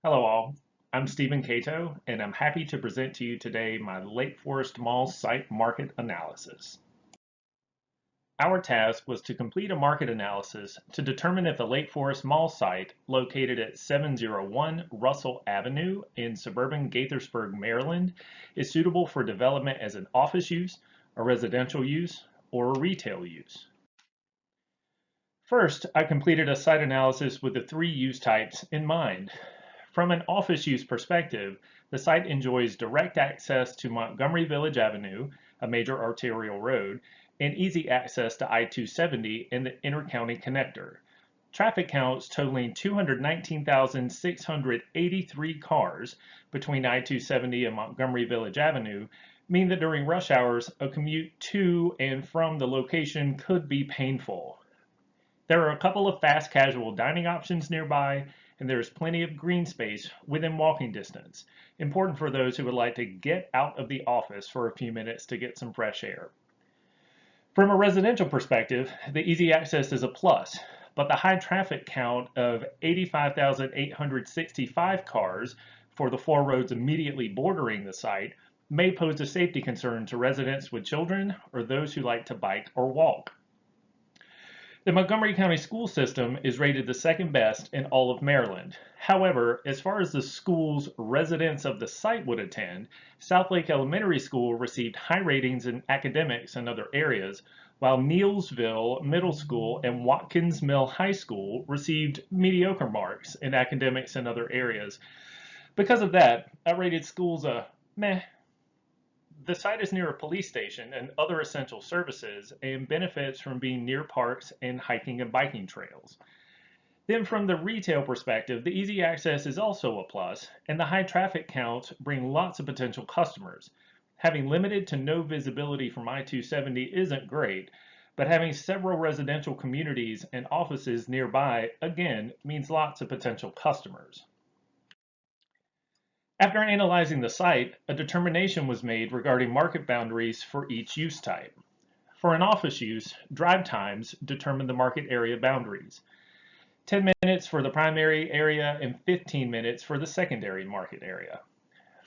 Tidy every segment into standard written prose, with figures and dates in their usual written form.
Hello all, I'm Stephen Cato, and I'm happy to present to you today my Lakeforest Mall site market analysis. Our task was to complete a market analysis to determine if the Lakeforest Mall site, located at 701 Russell Avenue in suburban Gaithersburg, Maryland, is suitable for development as an office use, a residential use, or a retail use. First, I completed a site analysis with the three use types in mind. From an office use perspective, the site enjoys direct access to Montgomery Village Avenue, a major arterial road, and easy access to I-270 and the Intercounty Connector. Traffic counts totaling 219,683 cars between I-270 and Montgomery Village Avenue mean that during rush hours, a commute to and from the location could be painful. There are a couple of fast casual dining options nearby, and there is plenty of green space within walking distance, important for those who would like to get out of the office for a few minutes to get some fresh air. From a residential perspective, the easy access is a plus, but the high traffic count of 85,865 cars for the four roads immediately bordering the site may pose a safety concern to residents with children or those who like to bike or walk. The Montgomery County school system is rated the second best in all of Maryland. However, as far as the schools residents of the site would attend, Southlake Elementary School received high ratings in academics and other areas, while Neilsville Middle School and Watkins Mill High School received mediocre marks in academics and other areas. Because of that, I rated schools a meh. The site is near a police station and other essential services and benefits from being near parks and hiking and biking trails. Then from the retail perspective, the easy access is also a plus, and the high traffic counts bring lots of potential customers. Having limited to no visibility from I-270 isn't great, but having several residential communities and offices nearby, again, means lots of potential customers. After analyzing the site, a determination was made regarding market boundaries for each use type. For an office use, drive times determine the market area boundaries. 10 minutes for the primary area and 15 minutes for the secondary market area.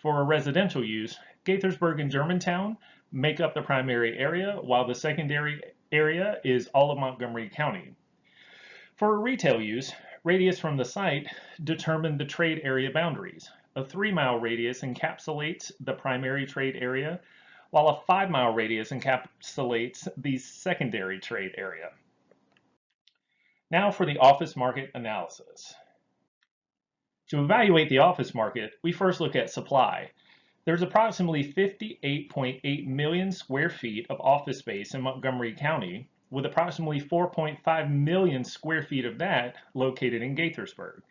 For a residential use, Gaithersburg and Germantown make up the primary area, while the secondary area is all of Montgomery County. For a retail use, radius from the site determine the trade area boundaries. A 3-mile radius encapsulates the primary trade area, while a 5-mile radius encapsulates the secondary trade area. Now for the office market analysis. To evaluate the office market, we first look at supply. There's approximately 58.8 million square feet of office space in Montgomery County, with approximately 4.5 million square feet of that located in Gaithersburg.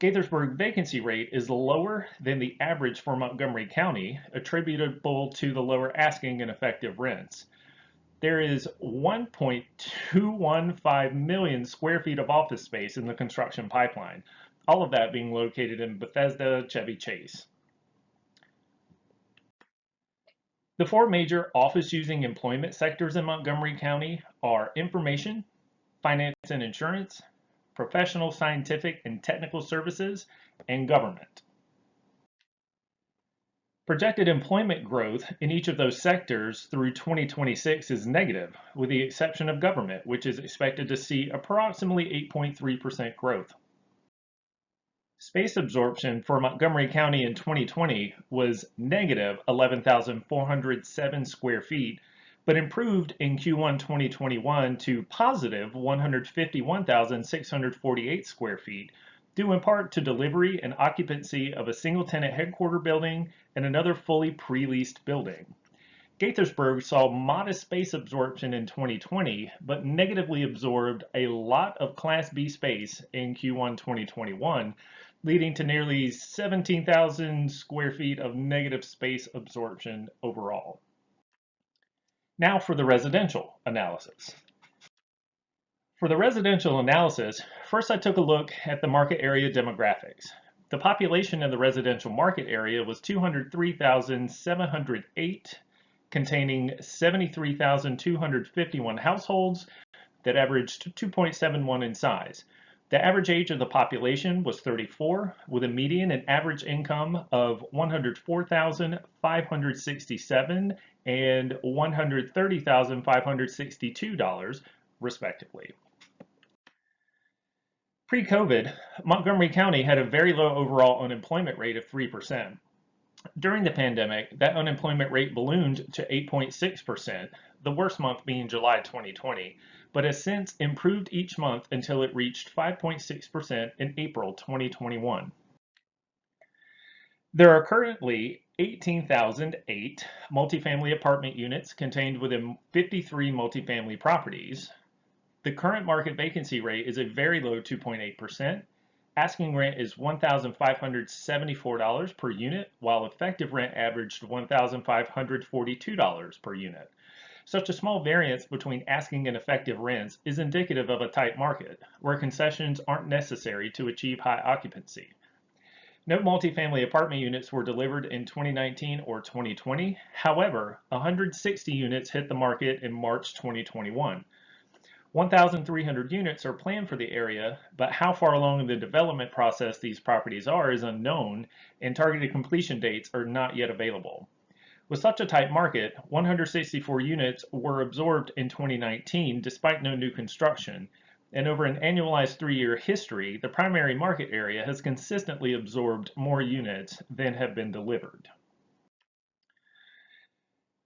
Gaithersburg vacancy rate is lower than the average for Montgomery County, attributable to the lower asking and effective rents. There is 1.215 million square feet of office space in the construction pipeline, all of that being located in Bethesda, Chevy Chase. The four major office-using employment sectors in Montgomery County are information, finance and insurance, professional, scientific, and technical services, and government. Projected employment growth in each of those sectors through 2026 is negative, with the exception of government, which is expected to see approximately 8.3% growth. Space absorption for Montgomery County in 2020 was negative 11,407 square feet, but improved in Q1 2021 to positive 151,648 square feet, due in part to delivery and occupancy of a single-tenant headquarter building and another fully pre-leased building. Gaithersburg saw modest space absorption in 2020, but negatively absorbed a lot of Class B space in Q1 2021, leading to nearly 17,000 square feet of negative space absorption overall. Now for the residential analysis. For the residential analysis, first I took a look at the market area demographics. The population in the residential market area was 203,708, containing 73,251 households that averaged 2.71 in size. The average age of the population was 34, with a median and average income of $104,567 and $130,562, respectively. Pre-COVID, Montgomery County had a very low overall unemployment rate of 3%. During the pandemic, that unemployment rate ballooned to 8.6%, the worst month being July 2020, but has since improved each month until it reached 5.6% in April 2021. There are currently 18,008 multifamily apartment units contained within 53 multifamily properties. The current market vacancy rate is a very low 2.8%. Asking rent is $1,574 per unit, while effective rent averaged $1,542 per unit. Such a small variance between asking and effective rents is indicative of a tight market, where concessions aren't necessary to achieve high occupancy. No multifamily apartment units were delivered in 2019 or 2020. However, 160 units hit the market in March 2021. 1,300 units are planned for the area, but how far along in the development process these properties are is unknown, and targeted completion dates are not yet available. With such a tight market, 164 units were absorbed in 2019 despite no new construction, and over an annualized 3-year history, the primary market area has consistently absorbed more units than have been delivered.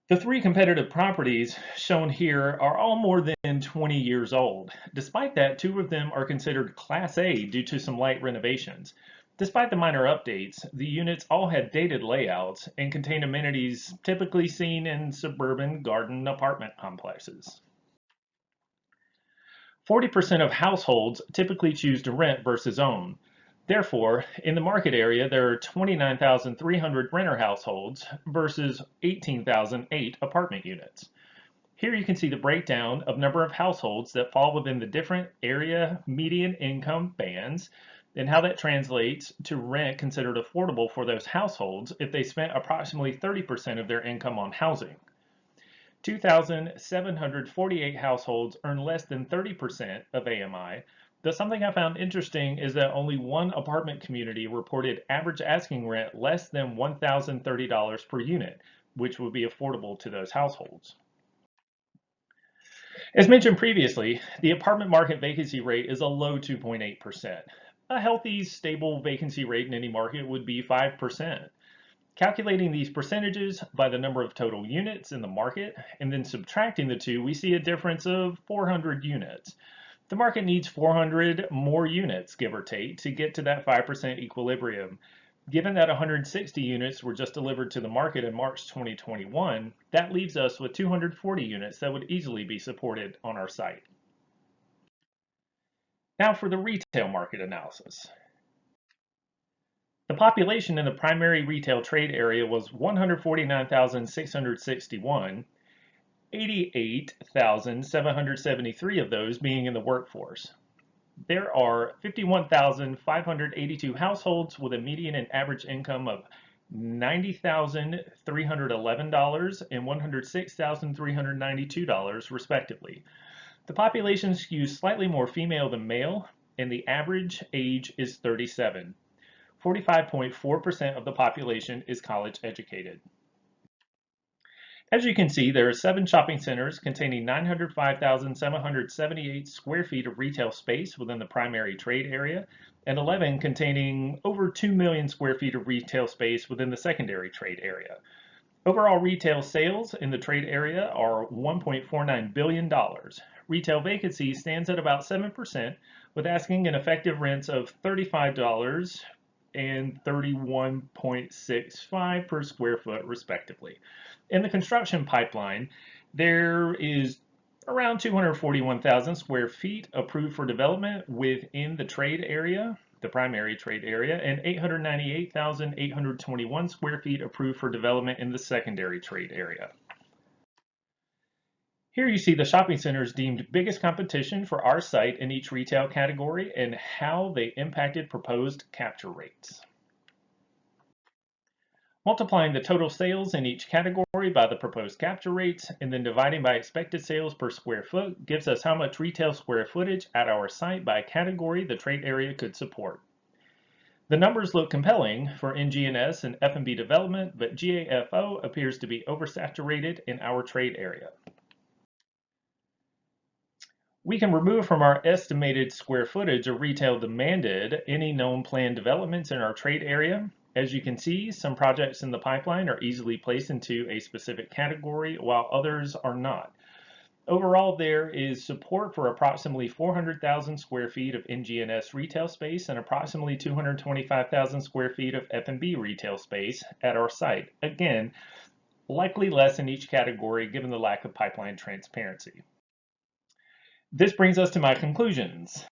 The 3 competitive properties shown here are all more than 20 years old. Despite that, 2 of them are considered Class A due to some light renovations. Despite the minor updates, the units all had dated layouts and contain amenities typically seen in suburban garden apartment complexes. 40% of households typically choose to rent versus own. Therefore, in the market area, there are 29,300 renter households versus 18,008 apartment units. Here you can see the breakdown of number of households that fall within the different area median income bands and how that translates to rent considered affordable for those households if they spent approximately 30% of their income on housing. 2,748 households earn less than 30% of AMI, though something I found interesting is that only one apartment community reported average asking rent less than $1,030 per unit, which would be affordable to those households. As mentioned previously, the apartment market vacancy rate is a low 2.8%. A healthy, stable vacancy rate in any market would be 5%. Calculating these percentages by the number of total units in the market and then subtracting the two, we see a difference of 400 units. The market needs 400 more units, give or take, to get to that 5% equilibrium. Given that 160 units were just delivered to the market in March 2021, that leaves us with 240 units that would easily be supported on our site. Now for the retail market analysis. The population in the primary retail trade area was 149,661, 88,773 of those being in the workforce. There are 51,582 households with a median and average income of $90,311 and $106,392 respectively. The population skews slightly more female than male, and the average age is 37. 45.4% of the population is college educated. As you can see, there are 7 shopping centers containing 905,778 square feet of retail space within the primary trade area, and 11 containing over 2 million square feet of retail space within the secondary trade area. Overall retail sales in the trade area are $1.49 billion. Retail vacancy stands at about 7%, with asking and effective rents of $35 and $31.65 per square foot, respectively. In the construction pipeline, there is around 241,000 square feet approved for development within the trade area, the primary trade area, and 898,821 square feet approved for development in the secondary trade area. Here you see the shopping centers deemed biggest competition for our site in each retail category and how they impacted proposed capture rates. Multiplying the total sales in each category by the proposed capture rates and then dividing by expected sales per square foot gives us how much retail square footage at our site by category the trade area could support. The numbers look compelling for NGNS and F&B development, but GAFO appears to be oversaturated in our trade area. We can remove from our estimated square footage of retail demanded any known planned developments in our trade area. As you can see, some projects in the pipeline are easily placed into a specific category, while others are not. Overall, there is support for approximately 400,000 square feet of NGNS retail space and approximately 225,000 square feet of F&B retail space at our site. Again, likely less in each category given the lack of pipeline transparency. This brings us to my conclusions.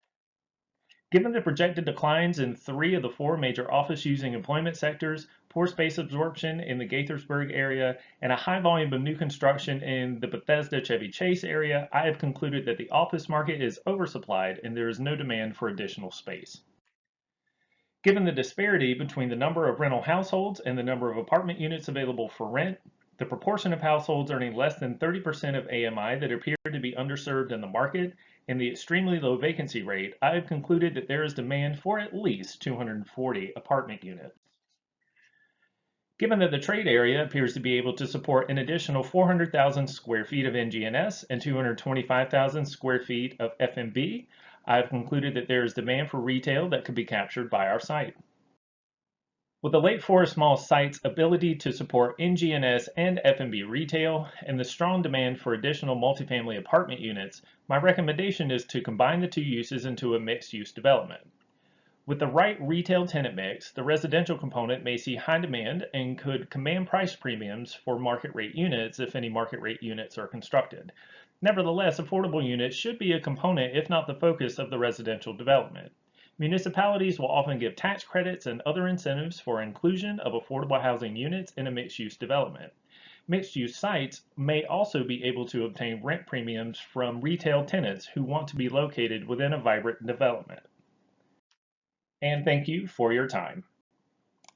Given the projected declines in 3 of the 4 major office-using employment sectors, poor space absorption in the Gaithersburg area, and a high volume of new construction in the Bethesda-Chevy Chase area, I have concluded that the office market is oversupplied and there is no demand for additional space. Given the disparity between the number of rental households and the number of apartment units available for rent, the proportion of households earning less than 30% of AMI that appear to be underserved in the market, and the extremely low vacancy rate, I have concluded that there is demand for at least 240 apartment units. Given that the trade area appears to be able to support an additional 400,000 square feet of NGNS and 225,000 square feet of F&B, I have concluded that there is demand for retail that could be captured by our site. With the Lakeforest Mall site's ability to support NGNS and F&B retail and the strong demand for additional multifamily apartment units, my recommendation is to combine the 2 uses into a mixed-use development. With the right retail tenant mix, the residential component may see high demand and could command price premiums for market rate units if any market rate units are constructed. Nevertheless, affordable units should be a component, if not the focus, of the residential development. Municipalities will often give tax credits and other incentives for inclusion of affordable housing units in a mixed-use development. Mixed-use sites may also be able to obtain rent premiums from retail tenants who want to be located within a vibrant development. And thank you for your time.